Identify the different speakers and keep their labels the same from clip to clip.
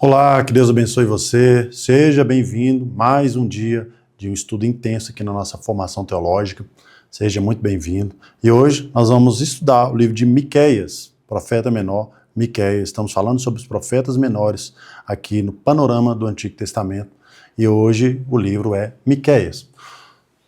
Speaker 1: Olá, que Deus abençoe você. Seja bem-vindo mais um dia de um estudo intenso aqui na nossa formação teológica. Seja muito bem-vindo. E hoje nós vamos estudar o livro de Miqueias, profeta menor, Miqueias. Estamos falando sobre os profetas menores aqui no panorama do Antigo Testamento. E hoje o livro é Miqueias.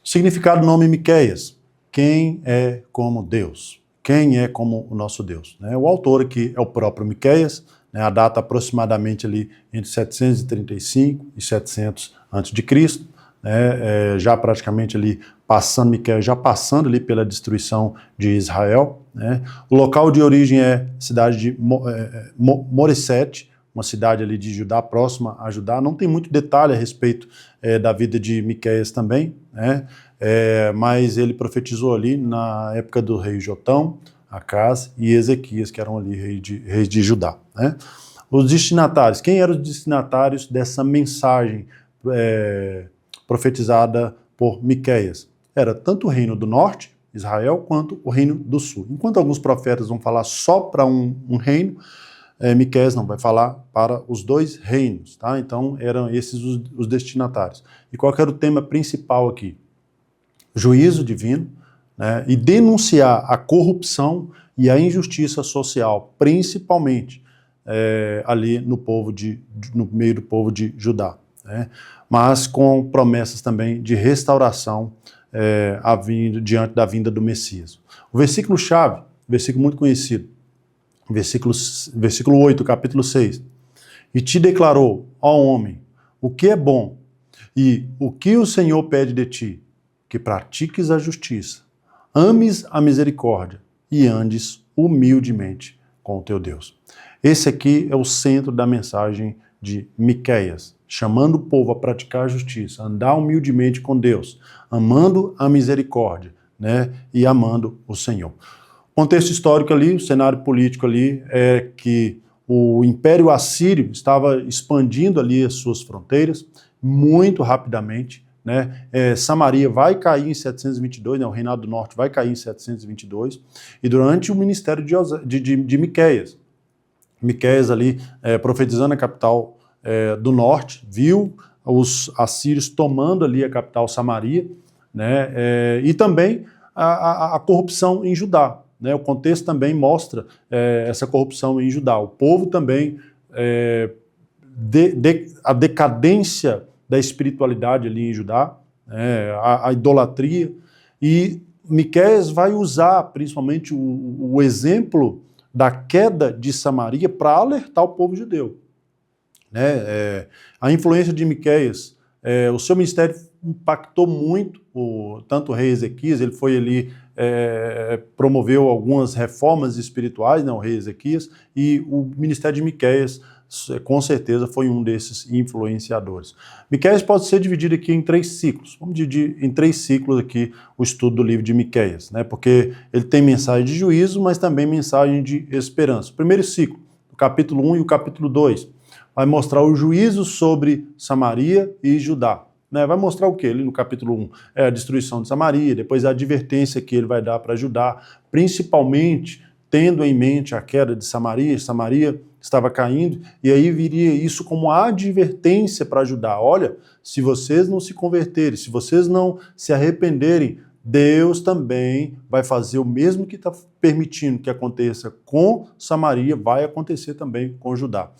Speaker 1: O significado do nome Miqueias: quem é como Deus? Quem é como o nosso Deus? O autor aqui é o próprio Miqueias. A data aproximadamente ali entre 735 e 700 a.C., já praticamente ali passando, Miqueias já passando ali pela destruição de Israel. O local de origem é a cidade de Moresete, uma cidade ali de Judá, próxima a Judá. Não tem muito detalhe a respeito da vida de Miqueias também, mas ele profetizou ali na época do rei Jotão, Acaz e Ezequias, que eram ali reis de Judá. Os destinatários, quem eram os destinatários dessa mensagem profetizada por Miqueias? Era tanto o reino do norte, Israel, quanto o reino do sul. Enquanto alguns profetas vão falar só para um reino, Miqueias não, vai falar para os dois reinos, tá? Então eram esses os destinatários. E qual que era o tema principal aqui? Juízo divino, e denunciar a corrupção e a injustiça social, principalmente ali no meio do povo de Judá, mas com promessas também de restauração diante da vinda do Messias. O versículo-chave, versículo muito conhecido, versículo 8, capítulo 6. E te declarou, ó homem, o que é bom e o que o Senhor pede de ti, que pratiques a justiça, ames a misericórdia e andes humildemente com o teu Deus. Esse aqui é o centro da mensagem de Miqueias, chamando o povo a praticar a justiça, andar humildemente com Deus, amando a misericórdia, e amando o Senhor. O contexto histórico ali, o cenário político ali é que o Império Assírio estava expandindo ali as suas fronteiras muito rapidamente. Samaria vai cair em 722, o reinado do norte vai cair em 722, e durante o ministério de Miqueias, Miqueias ali profetizando a capital do norte, viu os assírios tomando ali a capital Samaria, e também a corrupção em Judá. O contexto também mostra essa corrupção em Judá. O povo também, a decadência da espiritualidade ali em Judá, a idolatria, e Miqueias vai usar principalmente o exemplo da queda de Samaria para alertar o povo judeu. A influência de Miqueias, o seu ministério impactou muito tanto o rei Ezequias. Ele foi ali, promoveu algumas reformas espirituais, o rei Ezequias, e o ministério de Miqueias com certeza foi um desses influenciadores. Miqueias pode ser dividido aqui em 3 ciclos. Vamos dividir em 3 ciclos aqui o estudo do livro de Miqueias, porque ele tem mensagem de juízo, mas também mensagem de esperança. O primeiro ciclo, o capítulo 1 e o capítulo 2, vai mostrar o juízo sobre Samaria e Judá. Vai mostrar o que? Ali no capítulo 1 é a destruição de Samaria, depois a advertência que ele vai dar para Judá, principalmente tendo em mente a queda de Samaria. Samaria estava caindo, e aí viria isso como advertência para Judá. Olha, se vocês não se converterem, se vocês não se arrependerem, Deus também vai fazer o mesmo que está permitindo que aconteça com Samaria, vai acontecer também com Judá.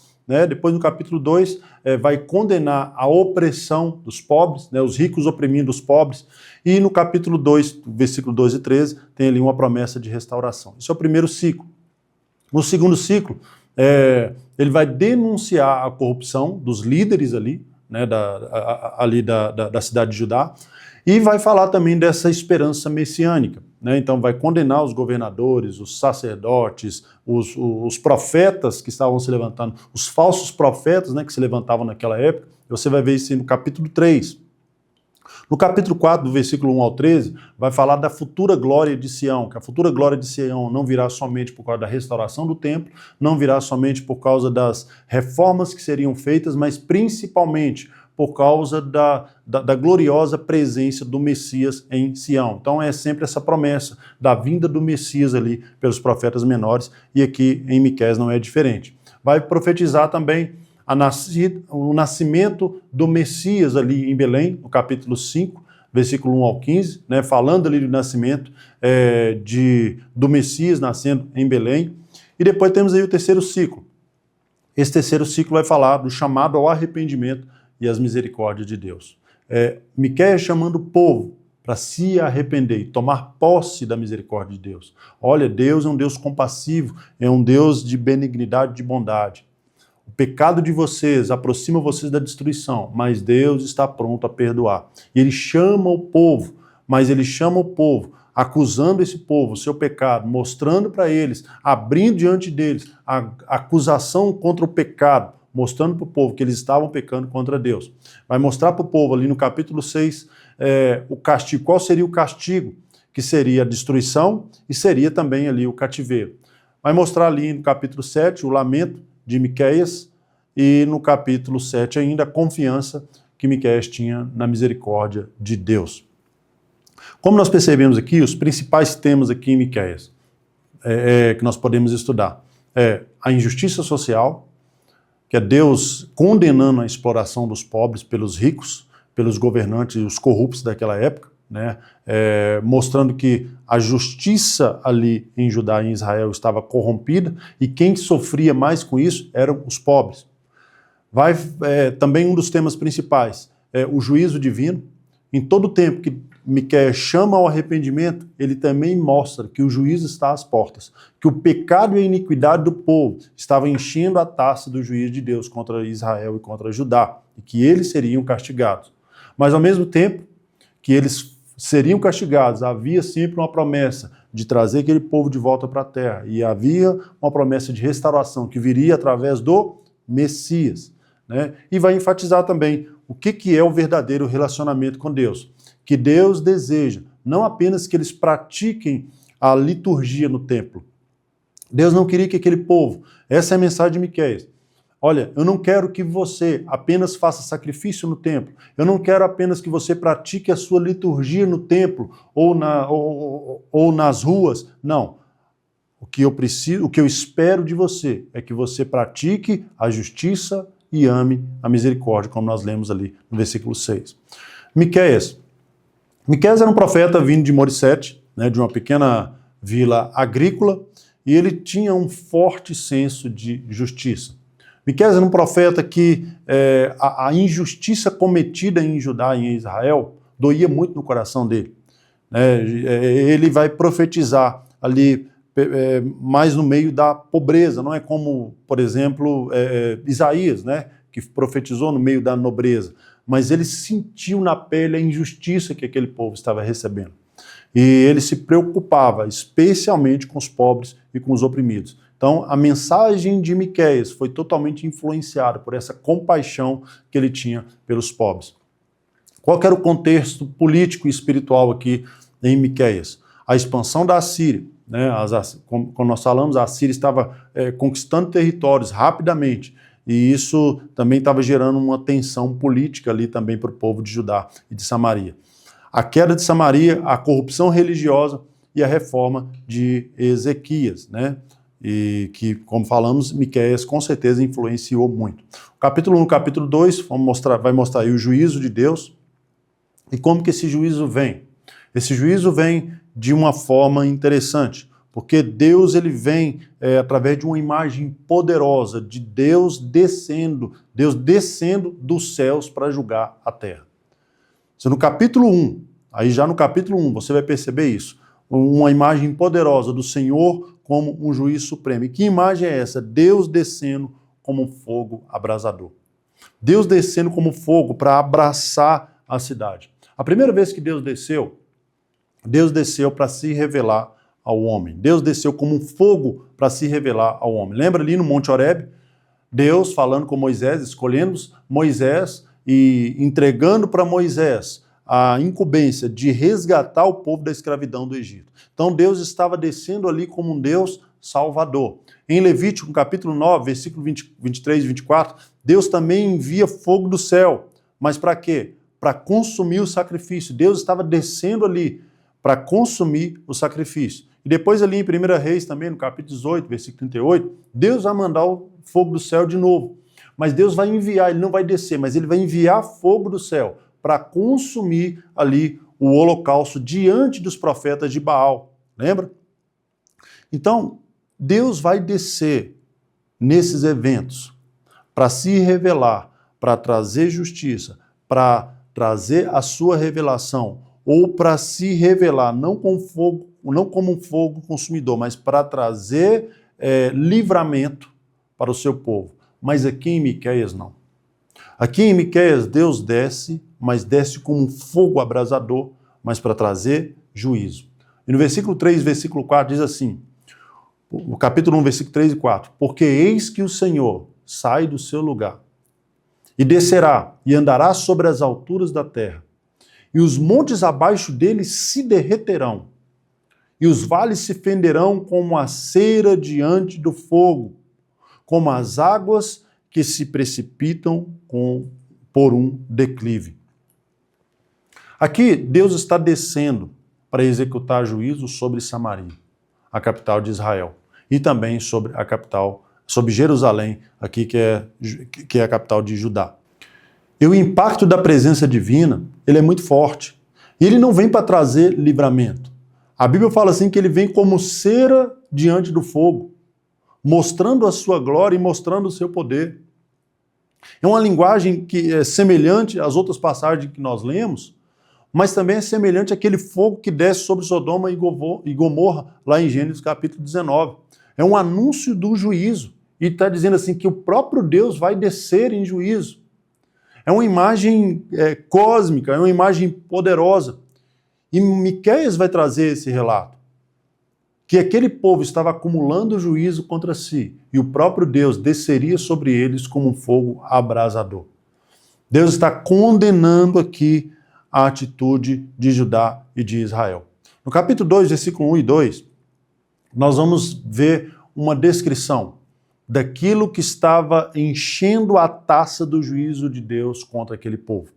Speaker 1: Depois, no capítulo 2, vai condenar a opressão dos pobres, os ricos oprimindo os pobres, e no capítulo 2, versículo 12 e 13, tem ali uma promessa de restauração. Esse é o primeiro ciclo. No segundo ciclo, ele vai denunciar a corrupção dos líderes ali, da cidade de Judá, e vai falar também dessa esperança messiânica. Então vai condenar os governadores, os sacerdotes, os profetas que estavam se levantando, os falsos profetas que se levantavam naquela época. Você vai ver isso no capítulo 3. No capítulo 4, do versículo 1 ao 13, vai falar da futura glória de Sião, que a futura glória de Sião não virá somente por causa da restauração do templo, não virá somente por causa das reformas que seriam feitas, mas principalmente por causa da gloriosa presença do Messias em Sião. Então é sempre essa promessa da vinda do Messias ali pelos profetas menores, e aqui em Miqueias não é diferente. Vai profetizar também o nascimento do Messias ali em Belém, no capítulo 5, versículo 1 ao 15, né, falando ali do nascimento do Messias nascendo em Belém. E depois temos aí o terceiro ciclo. Esse terceiro ciclo vai falar do chamado ao arrependimento e às misericórdias de Deus. Miqueias chamando o povo para se arrepender e tomar posse da misericórdia de Deus. Olha, Deus é um Deus compassivo, é um Deus de benignidade, de bondade. O pecado de vocês aproxima vocês da destruição, mas Deus está pronto a perdoar. E Ele chama o povo, mas Ele chama o povo, acusando esse povo, o seu pecado, mostrando para eles, abrindo diante deles a acusação contra o pecado, mostrando para o povo que eles estavam pecando contra Deus. Vai mostrar para o povo ali no capítulo 6 o castigo. Qual seria o castigo? Que seria a destruição e seria também ali o cativeiro. Vai mostrar ali no capítulo 7 o lamento de Miqueias e no capítulo 7 ainda a confiança que Miqueias tinha na misericórdia de Deus. Como nós percebemos aqui, os principais temas aqui em Miqueias que nós podemos estudar a injustiça social, que é Deus condenando a exploração dos pobres pelos ricos, pelos governantes e os corruptos daquela época, né? Mostrando que a justiça ali em Judá e em Israel estava corrompida e quem sofria mais com isso eram os pobres. Também um dos temas principais o juízo divino. Em todo o tempo que Miqueias chama ao arrependimento, ele também mostra que o juízo está às portas, que o pecado e a iniquidade do povo estavam enchendo a taça do juízo de Deus contra Israel e contra Judá, e que eles seriam castigados. Mas ao mesmo tempo que eles seriam castigados, havia sempre uma promessa de trazer aquele povo de volta para a terra, e havia uma promessa de restauração que viria através do Messias, né? E vai enfatizar também o que é o verdadeiro relacionamento com Deus. Que Deus deseja não apenas que eles pratiquem a liturgia no templo. Deus não queria que aquele povo, essa é a mensagem de Miqueias. Olha, eu não quero que você apenas faça sacrifício no templo, eu não quero apenas que você pratique a sua liturgia no templo ou nas ruas, não. O que eu espero de você é que você pratique a justiça e ame a misericórdia, como nós lemos ali no versículo 6. Miqueias era um profeta vindo de Morissete, né, de uma pequena vila agrícola, e ele tinha um forte senso de justiça. Miqueias era um profeta que a injustiça cometida em Judá e em Israel doía muito no coração dele. Ele vai profetizar ali mais no meio da pobreza, não é como, por exemplo, Isaías, né, que profetizou no meio da nobreza, mas ele sentiu na pele a injustiça que aquele povo estava recebendo. E ele se preocupava especialmente com os pobres e com os oprimidos. Então, a mensagem de Miqueias foi totalmente influenciada por essa compaixão que ele tinha pelos pobres. Qual que era o contexto político e espiritual aqui em Miqueias? A expansão da Assíria, né? Como nós falamos, a Assíria estava conquistando territórios rapidamente, e isso também estava gerando uma tensão política ali também para o povo de Judá e de Samaria. A queda de Samaria, a corrupção religiosa e a reforma de Ezequias, né? E que, como falamos, Miqueias com certeza influenciou muito. O capítulo 1 e capítulo 2 vai mostrar aí o juízo de Deus e como que esse juízo vem. Esse juízo vem de uma forma interessante, porque Deus ele vem através de uma imagem poderosa de Deus descendo dos céus para julgar a terra. Se no capítulo 1, aí já no capítulo 1 você vai perceber isso, uma imagem poderosa do Senhor como um juiz supremo. E que imagem é essa? Deus descendo como um fogo abrasador. Deus descendo como fogo para abraçar a cidade. A primeira vez que Deus desceu para se revelar ao homem. Deus desceu como um fogo para se revelar ao homem. Lembra ali no Monte Horebe? Deus falando com Moisés, escolhendo Moisés e entregando para Moisés a incumbência de resgatar o povo da escravidão do Egito. Então Deus estava descendo ali como um Deus salvador. Em Levítico, capítulo 9, versículo 23 e 24, Deus também envia fogo do céu. Mas para quê? Para consumir o sacrifício. Deus estava descendo ali para consumir o sacrifício. E depois ali em 1 Reis também, no capítulo 18, versículo 38, Deus vai mandar o fogo do céu de novo. Mas Deus vai enviar, ele não vai descer, mas ele vai enviar fogo do céu para consumir ali o holocausto diante dos profetas de Baal. Lembra? Então, Deus vai descer nesses eventos para se revelar, para trazer justiça, para trazer a sua revelação, ou para se revelar não como um fogo consumidor, mas para trazer livramento para o seu povo. Mas aqui em Miqueias não. Aqui em Miqueias Deus desce, mas desce como um fogo abrasador, mas para trazer juízo. E no versículo 3, versículo 4 diz assim, o capítulo 1, versículo 3 e 4, porque eis que o Senhor sai do seu lugar e descerá e andará sobre as alturas da terra, e os montes abaixo dele se derreterão, e os vales se fenderão como a cera diante do fogo, como as águas que se precipitam por um declive. Aqui Deus está descendo para executar juízo sobre Samaria, a capital de Israel, e também sobre a capital, sobre Jerusalém, aqui que é a capital de Judá. E o impacto da presença divina, ele é muito forte. E ele não vem para trazer livramento. A Bíblia fala assim que ele vem como cera diante do fogo, mostrando a sua glória e mostrando o seu poder. É uma linguagem que é semelhante às outras passagens que nós lemos, mas também é semelhante àquele fogo que desce sobre Sodoma e Gomorra, lá em Gênesis capítulo 19. É um anúncio do juízo. E está dizendo assim que o próprio Deus vai descer em juízo. É uma imagem cósmica, é uma imagem poderosa. E Miqueias vai trazer esse relato. Que aquele povo estava acumulando juízo contra si, e o próprio Deus desceria sobre eles como um fogo abrasador. Deus está condenando aqui a atitude de Judá e de Israel. No capítulo 2, versículo 1 e 2, nós vamos ver uma descrição daquilo que estava enchendo a taça do juízo de Deus contra aquele povo.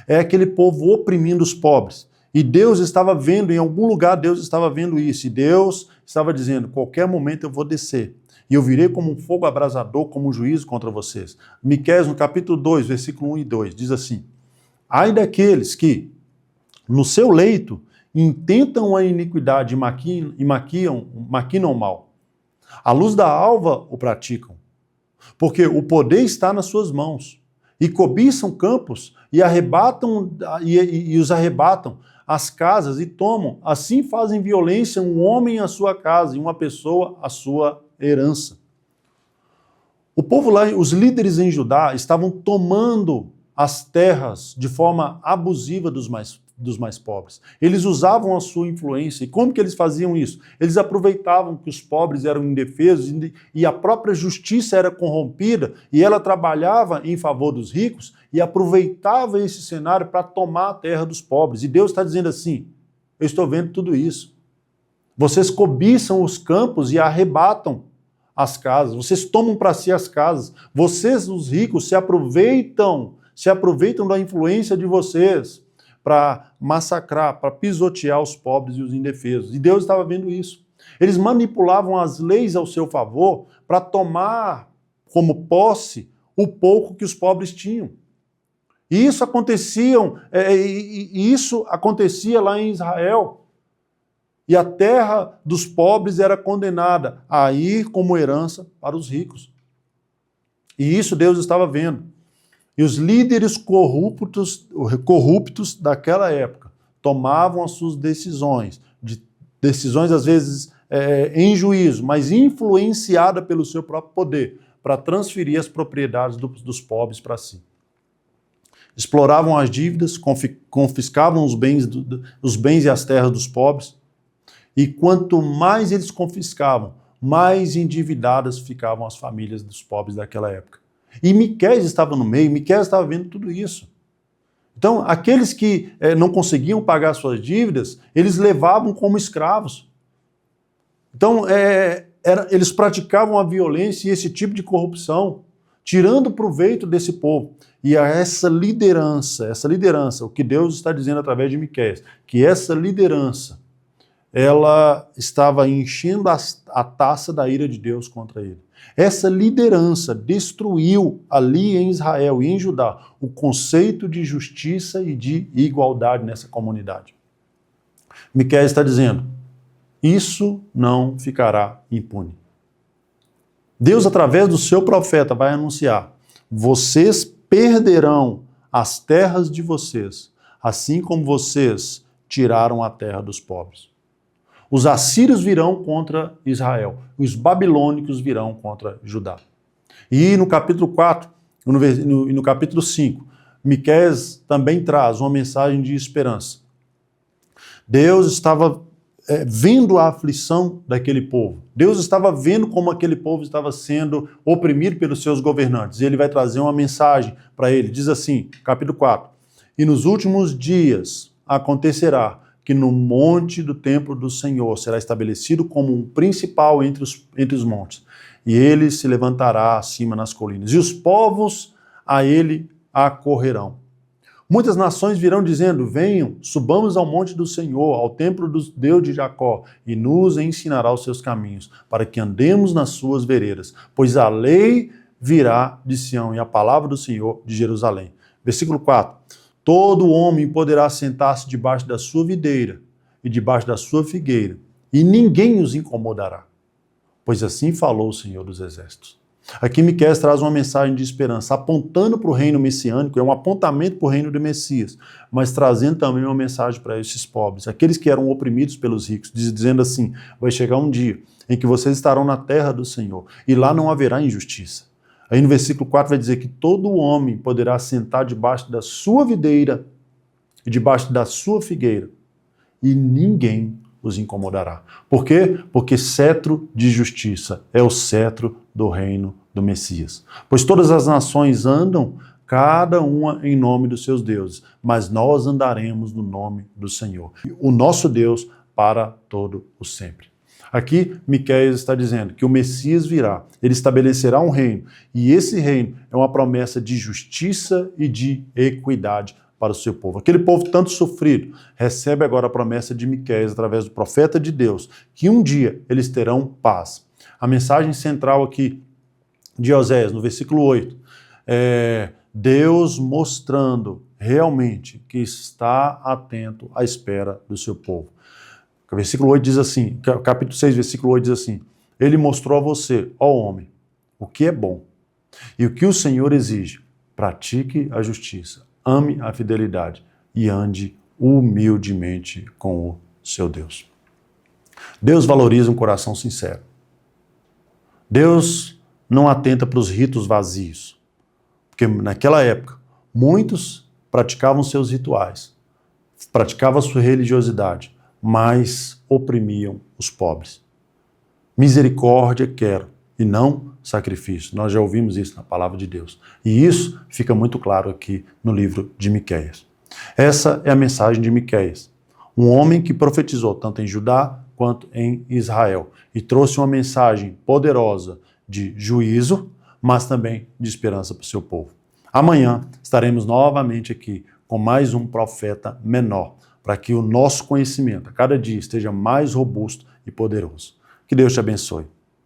Speaker 1: É aquele povo oprimindo os pobres. E Deus estava vendo, em algum lugar Deus estava vendo isso. E Deus estava dizendo, qualquer momento eu vou descer. E eu virei como um fogo abrasador, como um juízo contra vocês. Miqueias, no capítulo 2, versículo 1 e 2, diz assim, ai daqueles que, no seu leito, intentam a iniquidade e maquinam o mal. À luz da alva o praticam, porque o poder está nas suas mãos, e cobiçam campos, e os arrebatam as casas e tomam, assim fazem violência um homem à sua casa e uma pessoa à sua herança. O povo lá, os líderes em Judá, estavam tomando as terras de forma abusiva dos mais pobres. Eles usavam a sua influência. E como que eles faziam isso? Eles aproveitavam que os pobres eram indefesos e a própria justiça era corrompida e ela trabalhava em favor dos ricos e aproveitava esse cenário para tomar a terra dos pobres. E Deus está dizendo assim, eu estou vendo tudo isso. Vocês cobiçam os campos e arrebatam as casas. Vocês tomam para si as casas. Vocês, os ricos, se aproveitam da influência de vocês para massacrar, para pisotear os pobres e os indefesos. E Deus estava vendo isso. Eles manipulavam as leis ao seu favor para tomar como posse o pouco que os pobres tinham. E isso acontecia lá em Israel. E a terra dos pobres era condenada a ir como herança para os ricos. E isso Deus estava vendo. E os líderes corruptos daquela época tomavam as suas decisões às vezes em juízo, mas influenciada pelo seu próprio poder, para transferir as propriedades dos pobres para si. Exploravam as dívidas, confiscavam os bens e as terras dos pobres, e quanto mais eles confiscavam, mais endividadas ficavam as famílias dos pobres daquela época. E Miqueias estava no meio, Miqueias estava vendo tudo isso. Então, aqueles que não conseguiam pagar suas dívidas, eles levavam como escravos. Então, eles praticavam a violência e esse tipo de corrupção, tirando proveito desse povo. E essa liderança, o que Deus está dizendo através de Miqueias, que essa liderança ela estava enchendo a taça da ira de Deus contra ele. Essa liderança destruiu ali em Israel e em Judá o conceito de justiça e de igualdade nessa comunidade. Miqueias está dizendo, isso não ficará impune. Deus, através do seu profeta, vai anunciar, vocês perderão as terras de vocês, assim como vocês tiraram a terra dos pobres. Os assírios virão contra Israel, os babilônicos virão contra Judá. E no capítulo 4 e no capítulo 5, Miqueias também traz uma mensagem de esperança. Deus estava vendo a aflição daquele povo. Deus estava vendo como aquele povo estava sendo oprimido pelos seus governantes. E ele vai trazer uma mensagem para ele. Diz assim, capítulo 4, e nos últimos dias acontecerá que no monte do templo do Senhor será estabelecido como um principal entre os montes, e ele se levantará acima nas colinas, e os povos a ele acorrerão. Muitas nações virão dizendo, venham, subamos ao monte do Senhor, ao templo do Deus de Jacó, e nos ensinará os seus caminhos, para que andemos nas suas veredas, pois a lei virá de Sião e a palavra do Senhor de Jerusalém. Versículo 4. Todo homem poderá sentar-se debaixo da sua videira e debaixo da sua figueira, e ninguém os incomodará, pois assim falou o Senhor dos Exércitos. Aqui Miqueias traz uma mensagem de esperança, apontando para o reino messiânico, é um apontamento para o reino do Messias, mas trazendo também uma mensagem para esses pobres, aqueles que eram oprimidos pelos ricos, dizendo assim, vai chegar um dia em que vocês estarão na terra do Senhor, e lá não haverá injustiça. Aí no versículo 4 vai dizer que todo homem poderá sentar debaixo da sua videira e debaixo da sua figueira, e ninguém os incomodará. Por quê? Porque cetro de justiça é o cetro do reino do Messias. Pois todas as nações andam, cada uma em nome dos seus deuses, mas nós andaremos no nome do Senhor, o nosso Deus para todo o sempre. Aqui, Miqueias está dizendo que o Messias virá, ele estabelecerá um reino, e esse reino é uma promessa de justiça e de equidade para o seu povo. Aquele povo tanto sofrido recebe agora a promessa de Miqueias através do profeta de Deus, que um dia eles terão paz. A mensagem central aqui de Oséias, no versículo 8, é Deus mostrando realmente que está atento à espera do seu povo. O versículo 8 diz assim, capítulo 6, versículo 8 diz assim, ele mostrou a você, ó homem, o que é bom e o que o Senhor exige. Pratique a justiça, ame a fidelidade e ande humildemente com o seu Deus. Deus valoriza um coração sincero. Deus não atenta para os ritos vazios, porque naquela época muitos praticavam seus rituais, praticavam a sua religiosidade, mas oprimiam os pobres. Misericórdia quero, e não sacrifício. Nós já ouvimos isso na palavra de Deus. E isso fica muito claro aqui no livro de Miqueias. Essa é a mensagem de Miqueias. Um homem que profetizou tanto em Judá quanto em Israel. E trouxe uma mensagem poderosa de juízo, mas também de esperança para o seu povo. Amanhã estaremos novamente aqui com mais um profeta menor, para que o nosso conhecimento a cada dia esteja mais robusto e poderoso. Que Deus te abençoe.